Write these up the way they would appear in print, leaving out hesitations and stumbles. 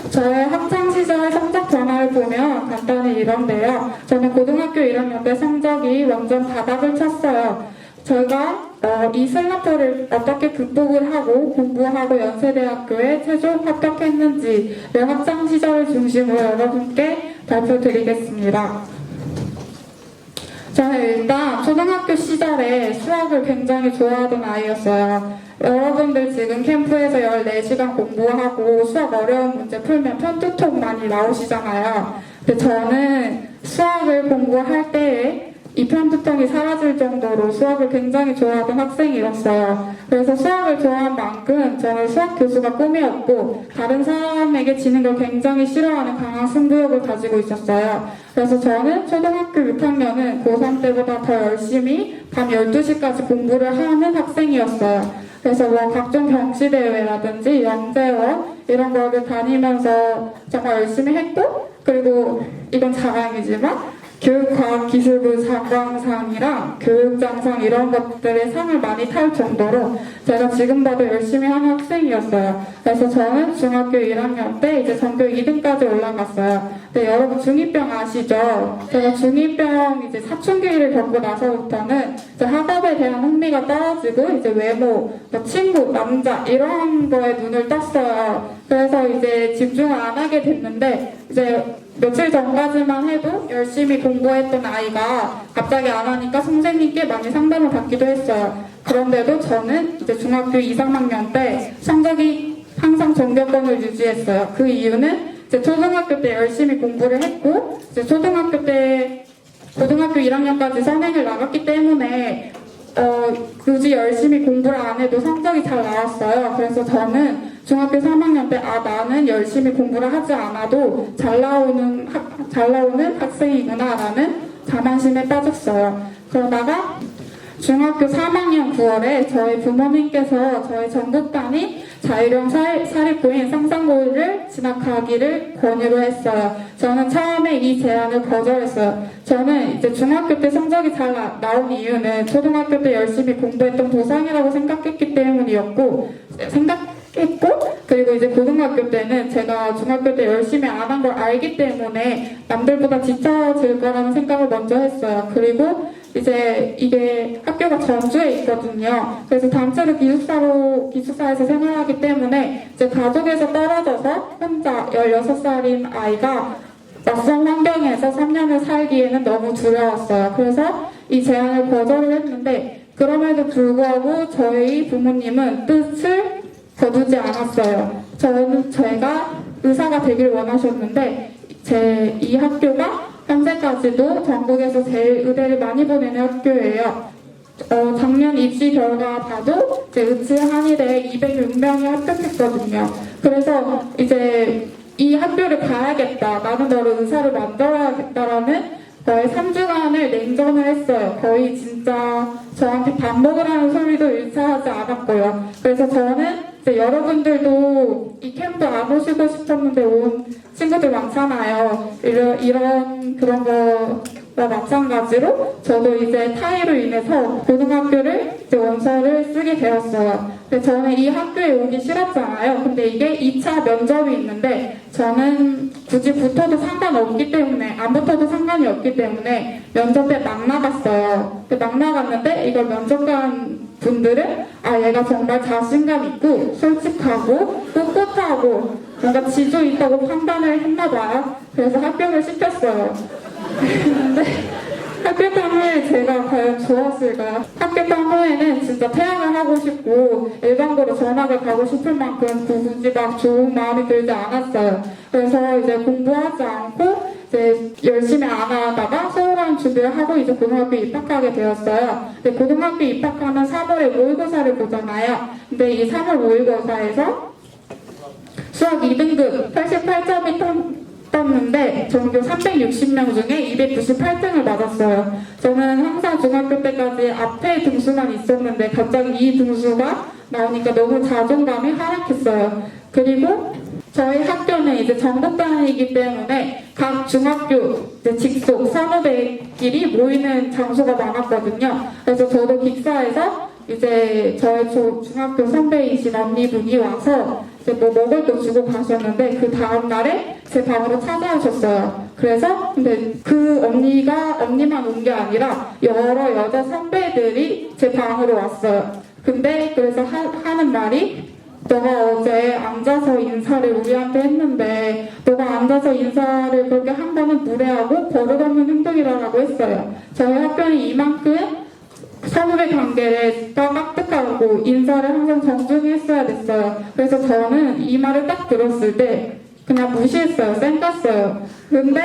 저의 학창시절 성적 변화를 보면 간단히 이런데요. 저는 고등학교 1학년 때 성적이 완전 바닥을 쳤어요. 저희가 이 슬럼프를 어떻게 극복을 하고 공부하고 연세대학교에 최종 합격했는지 내 학창시절을 중심으로 여러분께 발표드리겠습니다. 저는 일단 초등학교 시절에 수학을 굉장히 좋아하던 아이였어요. 여러분들 지금 캠프에서 14시간 공부하고 수학 어려운 문제 풀면 편두통 많이 나오시잖아요. 근데 저는 수학을 공부할 때에 이 편두통이 사라질 정도로 수학을 굉장히 좋아하던 학생이었어요. 그래서 수학을 좋아한 만큼 저는 수학 교수가 꿈이었고 다른 사람에게 지는 걸 굉장히 싫어하는 강한 승부욕을 가지고 있었어요. 그래서 저는 초등학교 6학년은 고3 때보다 더 열심히 밤 12시까지 공부를 하는 학생이었어요. 그래서 뭐 각종 경시대회라든지 영재원 이런 거를 다니면서 정말 열심히 했고, 그리고 이건 자랑이지만 교육과학기술부 장관상이랑 교육장상 이런 것들의 상을 많이 탈 정도로 제가 지금 봐도 열심히 하는 학생이었어요. 그래서 저는 중학교 1학년 때 이제 전교 2등까지 올라갔어요. 근데 여러분 중2병 아시죠? 제가 중2병 이제 사춘기를 겪고 나서부터는 이제 학업에 대한 흥미가 떨어지고 이제 외모, 뭐 친구, 남자 이런 거에 눈을 떴어요. 그래서 이제 집중을 안 하게 됐는데 이제 며칠 전까지만 해도 열심히 공부했던 아이가 갑자기 안 하니까 선생님께 많이 상담을 받기도 했어요. 그런데도 저는 이제 중학교 2, 3학년 때 성적이 항상 전교권을 유지했어요. 그 이유는 이제 초등학교 때 열심히 공부를 했고 이제 고등학교 1학년까지 선행을 나갔기 때문에 굳이 열심히 공부를 안 해도 성적이 잘 나왔어요. 그래서 저는 중학교 3학년 때 나는 열심히 공부를 하지 않아도 잘 나오는 학생이구나 라는 자만심에 빠졌어요. 그러다가 중학교 3학년 9월에 저희 부모님께서 저희 전국 단위 자율형 사립고인 상산고를 진학하기를 권유를 했어요. 저는 처음에 이 제안을 거절했어요. 저는 이제 중학교 때 성적이 잘 나온 이유는 초등학교 때 열심히 공부했던 보상이라고 생각했기 때문이었고, 그리고 이제 고등학교 때는 제가 중학교 때 열심히 안 한 걸 알기 때문에 남들보다 뒤처질 거라는 생각을 먼저 했어요. 그리고 이제 이게 학교가 전주에 있거든요. 그래서 단체로 기숙사에서 생활하기 때문에 이제 가족에서 떨어져서 혼자 16살인 아이가 낯선 환경에서 3년을 살기에는 너무 두려웠어요. 그래서 이 제안을 거절을 했는데 그럼에도 불구하고 저희 부모님은 뜻을 거두지 않았어요. 제가 의사가 되길 원하셨는데 이 학교가 현재까지도 전국에서 제일 의대를 많이 보내는 학교예요. 작년 입시 결과 봐도 이제 의치 한의대에 206명이 합격했거든요. 그래서 이제 이 학교를 가야겠다, 나는 너를 의사를 만들어야겠다라는 거의 3주간을 냉전을 했어요. 거의 진짜 저한테 밥 먹으라는 소리도 일차하지 않았고요. 그래서 저는 이제 여러분들도 이 캠프 안 오시고 싶었는데 온 친구들 많잖아요. 그런 거와 마찬가지로 저도 이제 타이로 인해서 고등학교를 이제 원서를 쓰게 되었어요. 근데 저는 이 학교에 오기 싫었잖아요. 근데 이게 2차 면접이 있는데 저는 굳이 붙어도 상관없기 때문에, 안 붙어도 상관이 없기 때문에 면접에 막 나갔어요. 막 나갔는데 이걸 면접관 분들은 얘가 정말 자신감 있고 솔직하고 꿋꿋하고 뭔가 지조 있다고 판단을 했나봐요. 그래서 합격을 시켰어요. 근데 합격한 후에 제가 과연 좋았을까요? 합격한 후에는 진짜 퇴학을 하고 싶고 일반고로 전학을 가고 싶을 만큼 굳이 막 좋은 마음이 들지 않았어요. 그래서 이제 공부하지 않고 이제 열심히 안 하다가 서울한 준비를 하고 이제 고등학교 입학하게 되었어요. 근데 고등학교 입학하면 3월에 모의고사를 보잖아요. 근데 이 3월 모의고사에서 수학 2등급 88점이 떴는데 전교 360명 중에 298등을 맞았어요. 저는 항상 중학교 때까지 앞에 등수만 있었는데 갑자기 이 등수가 나오니까 너무 자존감이 하락했어요. 그리고 저희 학교는 이제 전국단이기 때문에 각 중학교 직속 선후배끼리 모이는 장소가 많았거든요. 그래서 저도 기숙사에서 이제 저의 중학교 선배이신 언니분이 와서 이제 뭐 먹을 거 주고 가셨는데 그 다음 날에 제 방으로 찾아오셨어요. 그래서 근데 그 언니만 온 게 아니라 여러 여자 선배들이 제 방으로 왔어요. 근데 그래서 하는 말이 너가 어제 앉아서 인사를 우리한테 했는데 너가 앉아서 인사를 그렇게 한 거는 무례하고 버릇없는 행동이라고 했어요. 저희 학교는 이만큼 서로의 관계를 깍듯하고 인사를 항상 정중히 했어야 됐어요. 그래서 저는 이 말을 딱 들었을 때 그냥 무시했어요. 쌩갔어요. 근데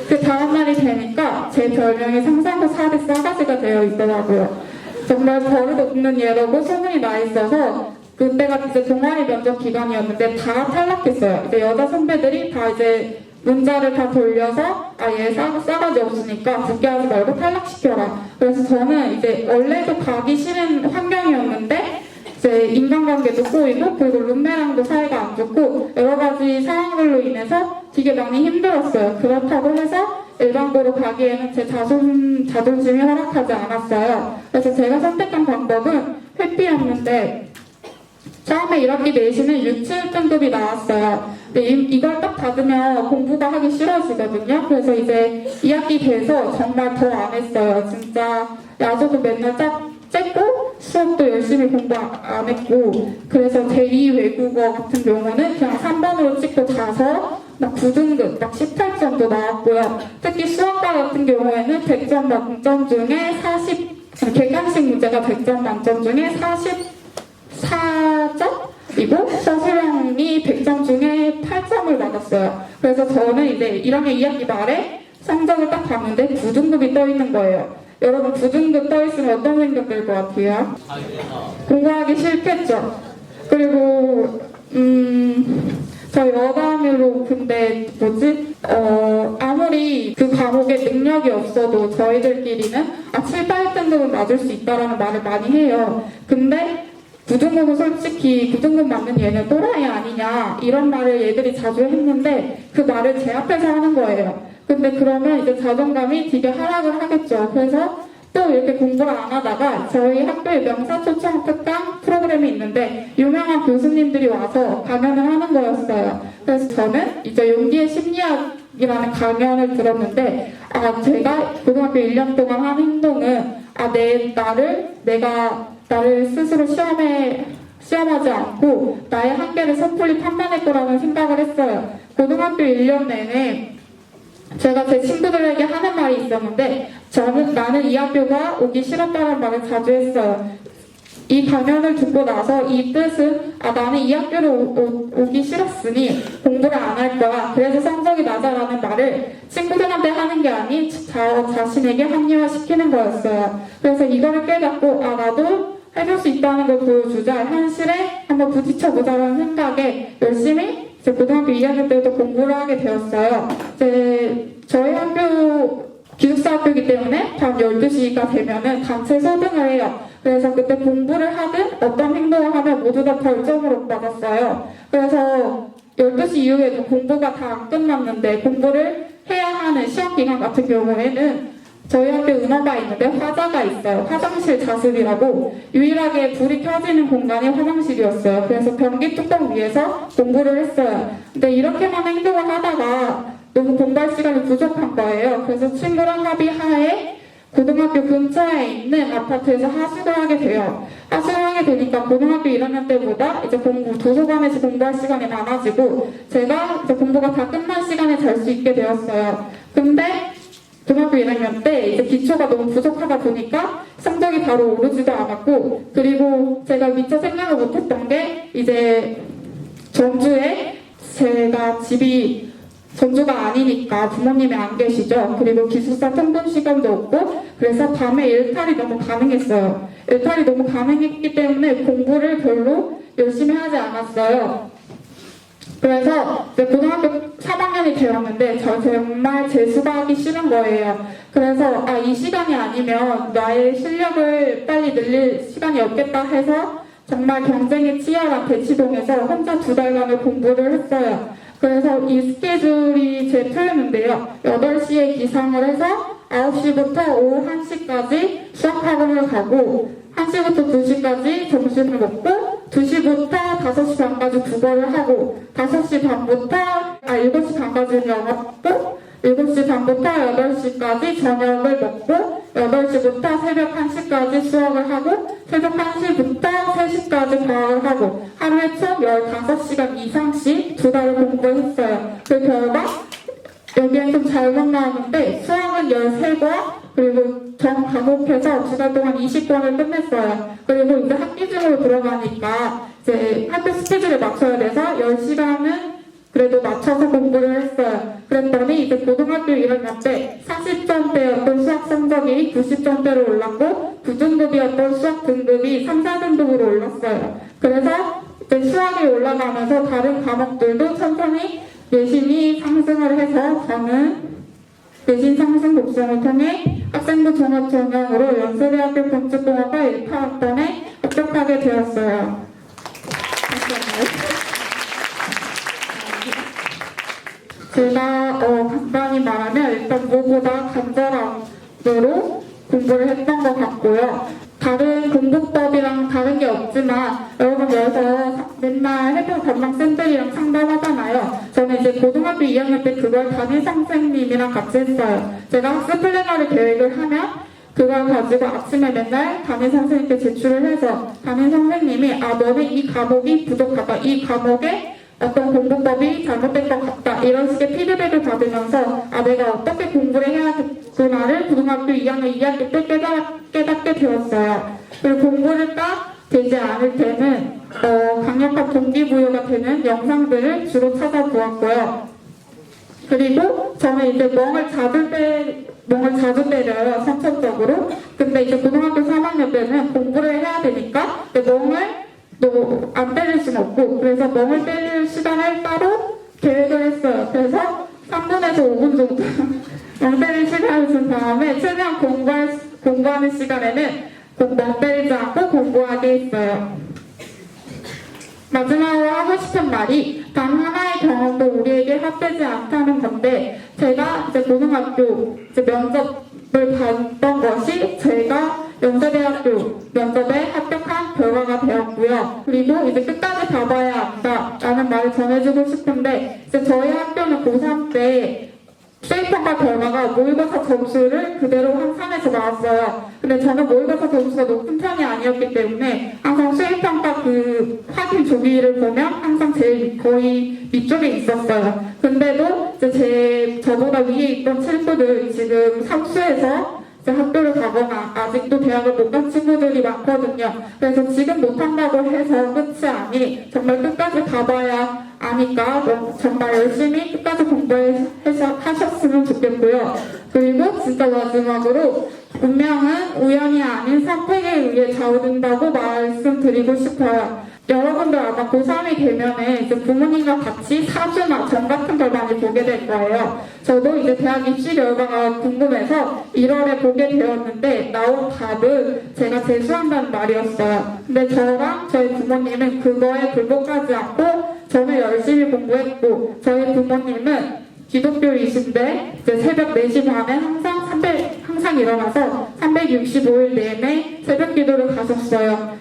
그 다음날이 되니까 제 별명이 상상고 사대 싸가지가 되어 있더라고요. 정말 버릇없는 얘라고 소문이 나 있어서 그때가 이제 동아리 면접 기간이었는데 다 탈락했어요. 이제 여자 선배들이 다 이제 문자를 다 돌려서 얘 싸가지 없으니까 붙게 하지 말고 탈락시켜라. 그래서 저는 이제 원래도 가기 싫은 환경이었는데 이제 인간관계도 꼬이고 그리고 룸메랑도 사이가 안 좋고 여러 가지 상황들로 인해서 되게 많이 힘들었어요. 그렇다고 해서 일반고로 가기에는 제 자존심이 허락하지 않았어요. 그래서 제가 선택한 방법은 회피였는데 처음에 1학기 내신은 유치원 등급이 나왔어요. 근데 이걸 딱 받으면 공부가 하기 싫어지거든요. 그래서 이제 2학기 돼서 정말 더 안 했어요. 진짜 야자도 맨날 쬐고 수업도 열심히 공부 안 했고 그래서 제2 외국어 같은 경우는 그냥 3번으로 찍고 자서 막 9등급, 막 18점도 나왔고요. 특히 수학과 같은 경우에는 100점 만점 중에 객관식 문제가 100점 만점 중에 44점이고 서술형이 100점 중에 8점을 받았어요. 그래서 저는 이제 1학년 2학기 말에 성적을 딱 봤는데 9등급이 떠 있는 거예요. 여러분 9등급 떠 있으면 어떤 생각 들 것 같아요? 공부하기 싫겠죠. 그리고 저 여담으로 근데 아무리 그 과목에 능력이 없어도 저희들끼리는 7, 8등급은 맞을 수 있다라는 말을 많이 해요. 근데 9등급은 솔직히 9등급 맞는 얘는 또라이 아니냐 이런 말을 얘들이 자주 했는데 그 말을 제 앞에서 하는 거예요. 근데 그러면 이제 자존감이 되게 하락을 하겠죠. 그래서 또 이렇게 공부를 안 하다가 저희 학교에 명사초청 특강 프로그램이 있는데 유명한 교수님들이 와서 강연을 하는 거였어요. 그래서 저는 이제 용기의 심리학이라는 강연을 들었는데 제가 고등학교 1년 동안 한 행동은 나를 스스로 시험하지 않고 나의 한계를 섣불리 판단할 거라는 생각을 했어요. 고등학교 1년 내내 제가 제 친구들에게 하는 말이 있었는데 나는 이 학교가 오기 싫었다는 말을 자주 했어요. 이 강연을 듣고 나서 이 뜻은 나는 이 학교를 오기 싫었으니 공부를 안 할 거야. 그래서 성적이 낮아라는 말을 친구들한테 하는 게 아닌 자신에게 합리화시키는 거였어요. 그래서 이거를 깨닫고 나도 해볼 수 있다는 걸 보여주자 현실에 한번 부딪혀보자라는 생각에 열심히 고등학교 2학년 때부터 공부를 하게 되었어요. 저희 학교 기숙사 학교이기 때문에 밤 12시가 되면은 단체 소등을 해요. 그래서 그때 공부를 하든 어떤 행동을 하면 모두 다 벌점으로 받았어요. 그래서 12시 이후에도 공부가 다 안 끝났는데 공부를 해야 하는 시험 기간 같은 경우에는 저희 학교 은어가 있는데 화자가 있어요. 화장실 자습이라고 유일하게 불이 켜지는 공간이 화장실이었어요. 그래서 변기 뚜껑 위에서 공부를 했어요. 근데 이렇게만 행동을 하다가 너무 공부할 시간이 부족한 거예요. 그래서 친구랑 합의하에 고등학교 근처에 있는 아파트에서 하숙을 하게 돼요. 하숙을 하게 되니까 고등학교 1학년 때보다 이제 도서관에서 공부할 시간이 많아지고 제가 이제 공부가 다 끝난 시간에 잘 수 있게 되었어요. 근데 고등학교 1학년 때 이제 기초가 너무 부족하다 보니까 성적이 바로 오르지도 않았고 그리고 제가 미처 생각을 못했던 게 이제 전주에 제가 집이 전주가 아니니까 부모님이 안 계시죠. 그리고 기숙사 통금 시간도 없고 그래서 밤에 일탈이 너무 가능했어요. 일탈이 너무 가능했기 때문에 공부를 별로 열심히 하지 않았어요. 그래서 이제 고등학교 3학년이 되었는데 정말 재수가 하기 싫은 거예요. 그래서 이 시간이 아니면 나의 실력을 빨리 늘릴 시간이 없겠다 해서 정말 경쟁이 치열한 대치동에서 혼자 2달간을 공부를 했어요. 그래서 이 스케줄이 제 틀렸는데요. 8시에 기상을 해서 9시부터 오후 1시까지 수학학원을 가고 1시부터 2시까지 점심을 먹고 2시부터 5시 반까지 국어를 하고 5시 반부터 7시 반까지는 영어 먹고 7시 반부터 8시까지 저녁을 먹고 8시부터 새벽 1시까지 수업을 하고 새벽 1시부터 3시까지 과학을 하고 하루에 총 15시간 이상씩 2달을 공부했어요. 그 결과 여기엔 좀 잘못 나왔는데 수학은 13과 그리고 전 과목해서 2달 동안 20권을 끝냈어요. 그리고 이제 학기 중으로 들어가니까 이제 학교 스케줄에 맞춰야 돼서 10시간은 그래도 맞춰서 공부를 했어요. 그랬더니 이제 고등학교 1학년 때 40점대였던 수학 성적이 90점대로 올랐고 9등급이었던 수학 등급이 3, 4등급으로 올랐어요. 그래서 이제 수학이 올라가면서 다른 과목들도 천천히 내신이 상승을 해서 저는 내신 상승 독성을 통해 학생부 종합 전형으로 연세대학교 건축공학과 1파학번에 합격하게 되었어요. 제가 간단히 말하면 일단 무엇보다 간절함으로 공부를 했던 것 같고요. 다른 공부법이랑 다른 게 없지만 여러분 여기서 맨날 해평 담당쌤들이랑 상담하잖아요. 저는 이제 고등학교 2학년 때 그걸 담임 선생님이랑 같이 했어요. 제가 학습 플래너를 계획을 하면 그걸 가지고 아침에 맨날 담임 선생님께 제출을 해서 담임 선생님이 너는 이 과목이 부족하다. 이 과목에 어떤 공부법이 잘못된 것 같다. 이런 식의 피드백을 받으면서 내가 어떻게 공부를 해야겠구나를 고등학교 2학년 2학기 때 깨닫게 되었어요. 그리고 공부를 딱 되지 않을 때는 강력한 동기부여가 되는 영상들을 주로 찾아보았고요. 그리고 저는 이제 멍을 자주 때려요, 선천적으로. 근데 이제 고등학교 3학년 때는 공부를 해야 되니까 멍을 안 때릴 순 없고 그래서 멍을 때릴 시간을 따로 계획을 했어요. 그래서 3분에서 5분 정도 멍 때릴 시간을 준 다음에 최대한 공부하는 시간에는 멍 때리지 않고 공부하게 했어요. 마지막으로 하고 싶은 말이 단 하나의 경험도 우리에게 헛되지 않다는 건데 제가 이제 고등학교 면접을 봤던 것이 제가 연세대학교 면접에 합격한 결과가 되었고요. 그리고 이제 끝까지 가봐야 한다라는 말을 전해주고 싶은데 이제 저희 학교는 고3 때 수행평가 결과가 모의고사 점수를 그대로 환산해서 나왔어요. 근데 저는 모의고사 점수가 높은 편이 아니었기 때문에 항상 수행평가 그 확인 조기를 보면 항상 제일 거의 밑쪽에 있었어요. 근데도 이제 저보다 위에 있던 친구들 지금 삼수에서 학교를 가거나 아직도 대학을 못 간 친구들이 많거든요. 그래서 지금 못한다고 해서 끝이 아니 정말 끝까지 가봐야 아니까 정말 열심히 끝까지 공부하셨으면 좋겠고요. 그리고 진짜 마지막으로 운명은 우연이 아닌 선택에 의해 좌우된다고 말씀드리고 싶어요. 여러분들 아마 고3이 되면은 이제 부모님과 같이 사주나 점 같은 걸 많이 보게 될 거예요. 저도 이제 대학 입시 결과가 궁금해서 1월에 보게 되었는데 나온 답은 제가 재수한다는 말이었어요. 근데 저랑 저희 부모님은 그거에 굴복하지 않고 저는 열심히 공부했고 저희 부모님은 기독교이신데 이제 새벽 4시 반에 항상 일어나서 365일 내내 새벽 기도를 가셨어요.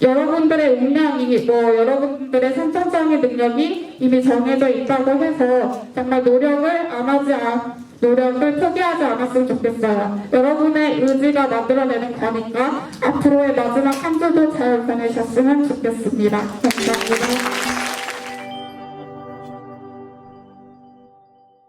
여러분들의 운명이 여러분들의 선천적인 능력이 이미 정해져 있다고 해서 정말 노력을 포기하지 않았으면 좋겠어요. 여러분의 의지가 만들어내는 거니까 앞으로의 마지막 한 주도 잘 보내셨으면 좋겠습니다. 감사합니다.